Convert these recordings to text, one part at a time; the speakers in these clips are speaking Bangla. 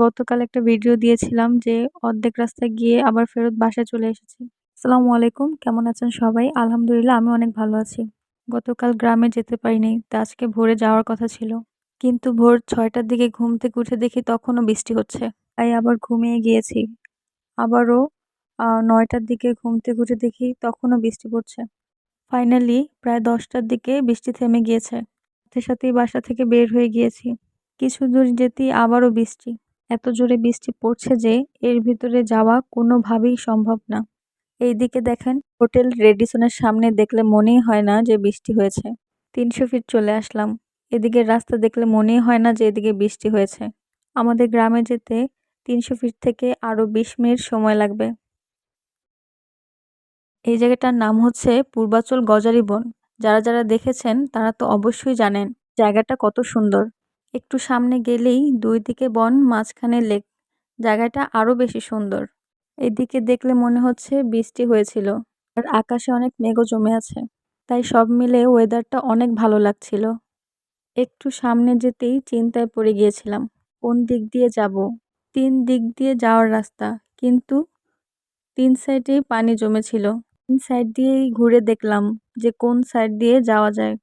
গতকাল একটা ভিডিও দিয়েছিলাম যে অর্ধেক রাস্তায় গিয়ে আবার ফেরত বাসায় চলে এসেছি। আসসালামু আলাইকুম, কেমন আছেন সবাই? আলহামদুলিল্লাহ আমি অনেক ভালো আছি। গতকাল গ্রামে যেতে পারিনি, তা আজকে ভোরে যাওয়ার কথা ছিল। কিন্তু ভোর ৬টার দিকে ঘুম থেকে উঠে দেখি তখনও বৃষ্টি হচ্ছে। তাই আবার ঘুমিয়ে গিয়েছি। আবারও ৯টার দিকে ঘুম থেকে উঠে দেখি তখনও বৃষ্টি পড়ছে। ফাইনালি প্রায় ১০টার দিকে বৃষ্টি থেমে গিয়েছে। সাথে সাথেই বাসা থেকে বের হয়ে গিয়েছি। কিছু দূর যেতেই আবারও বৃষ্টি। এত জোরে বৃষ্টি পড়ছে যে এর ভিতরে যাওয়া কোনোভাবেই সম্ভব না। এইদিকে দেখেন, হোটেল রেডিসনের সামনে দেখলে মনেই হয় না যে বৃষ্টি হয়েছে। ৩০০ ফিট চলে আসলাম। এদিকের রাস্তা দেখলে মনেই হয় না যে এদিকে বৃষ্টি হয়েছে। আমাদের গ্রামে যেতে ৩০০ ফিট থেকে আরও ২০ মিনিট সময় লাগবে। এই জায়গাটার নাম হচ্ছে পূর্বাচল গজারি বন। যারা দেখেছেন তারা তো অবশ্যই জানেন জায়গাটা কত সুন্দর। একটু সামনে গেলেই ২ দিকে বন, মাঝখানে লেক। জায়গাটা আরো বেশি সুন্দর। এদিকে দেখলে মনে হচ্ছে বৃষ্টি হয়েছিল। আর আকাশে অনেক মেঘও জমে আছে। তাই সব মিলে ওয়েদারটা অনেক ভালো লাগছিল। একটু সামনে যেতেই চিন্তায় পড়ে গিয়েছিলাম, কোন দিক দিয়ে যাব। ৩ দিক দিয়ে যাওয়ার রাস্তা, কিন্তু ৩ সাইডেই পানি জমেছিল। ৩ সাইড দিয়েই ঘুরে দেখলাম যে কোন সাইড দিয়ে যাওয়া যায়,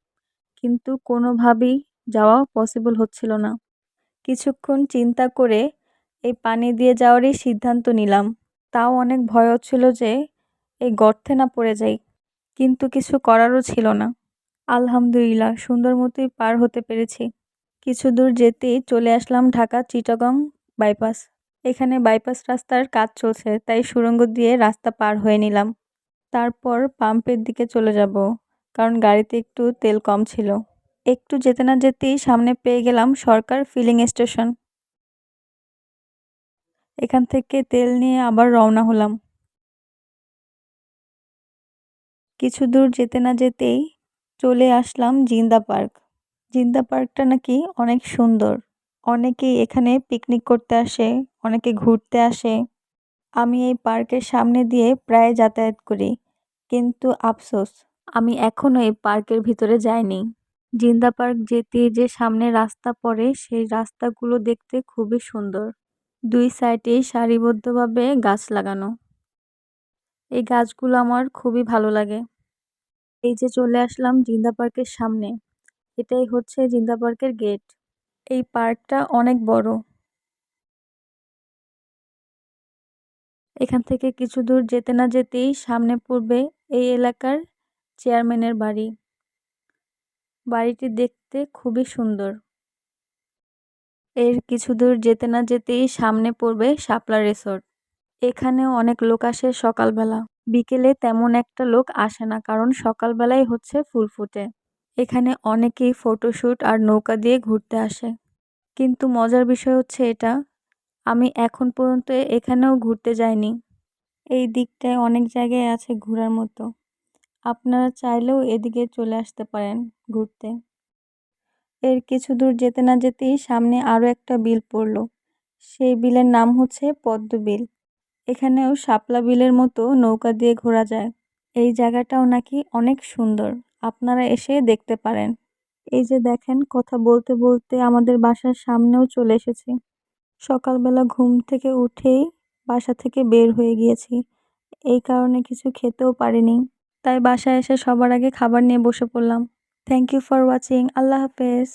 কিন্তু কোনোভাবেই যাওয়া পসিবল হচ্ছিল না। কিছুক্ষণ চিন্তা করে এই পানি দিয়ে যাওয়ারই সিদ্ধান্ত নিলাম। তাও অনেক ভয় হচ্ছিল যে এই গর্তে না পড়ে যাই, কিন্তু কিছু করারও ছিল না। আলহামদুলিল্লাহ সুন্দর মতোই পার হতে পেরেছি। কিছু দূর যেতেই চলে আসলাম ঢাকা চিটাগং বাইপাস। এখানে বাইপাস রাস্তার কাজ চলছে, তাই সুড়ঙ্গ দিয়ে রাস্তা পার হয়ে নিলাম। তারপর পাম্পের দিকে চলে যাব, কারণ গাড়িতে একটু তেল কম ছিল। একটু যেতে না যেতেই সামনে পেয়ে গেলাম সরকার ফিলিং স্টেশন। এখান থেকে তেল নিয়ে আবার রওনা হলাম। কিছু দূর যেতে না যেতেই চলে আসলাম জিন্দা পার্ক। জিন্দা পার্কটা নাকি অনেক সুন্দর। অনেকেই এখানে পিকনিক করতে আসে, অনেকে ঘুরতে আসে। আমি এই পার্কের সামনে দিয়ে প্রায় যাতায়াত করি, কিন্তু আফসোস আমি এখনো এই পার্কের ভিতরে যাইনি। জিন্দা পার্ক যেতে যে সামনে রাস্তা পড়ে, সেই রাস্তাগুলো দেখতে খুবই সুন্দর। ২ সাইডেই সারিবদ্ধভাবে গাছ লাগানো। এই গাছগুলো আমার খুবই ভালো লাগে। এই যে চলে আসলাম জিন্দা পার্কের সামনে। এটাই হচ্ছে জিন্দা পার্কের গেট। এই পার্কটা অনেক বড়। এখান থেকে কিছু দূর যেতে না যেতেই সামনে পড়বে এই এলাকার চেয়ারম্যানের বাড়ি। বাড়িটি দেখতে খুবই সুন্দর। এর কিছু দূর যেতে না যেতেই সামনে পড়বে শাপলা রিসোর্ট। এখানেও অনেক লোক আসে সকালবেলা। বিকেলে তেমন একটা লোক আসে না, কারণ সকালবেলাই হচ্ছে ফুল ফুটে। এখানে অনেকেই ফটোশ্যুট আর নৌকা দিয়ে ঘুরতে আসে। কিন্তু মজার বিষয় হচ্ছে এটা, আমি এখন পর্যন্ত এখানেও ঘুরতে যাইনি। এই দিকটায় অনেক জায়গায় আছে ঘোরার মতো। আপনারা চাইলেও এদিকে চলে আসতে পারেন ঘুরতে। এর কিছু দূর যেতে না যেতেই সামনে আরও একটা বিল পড়ল। সেই বিলের নাম হচ্ছে পদ্ম বিল। এখানেও শাপলা বিলের মতো নৌকা দিয়ে ঘোরা যায়। এই জায়গাটাও নাকি অনেক সুন্দর, আপনারা এসে দেখতে পারেন। এই যে দেখেন, কথা বলতে বলতে আমাদের বাসার সামনেও চলে এসেছি। সকালবেলা ঘুম থেকে উঠেই বাসা থেকে বের হয়ে গিয়েছি, এই কারণে কিছু খেতেও পারিনি। তাই বাসায় এসে সবার আগে খাবার নিয়ে বসে পড়লাম। Thank you for watching. Allah হাফেজ।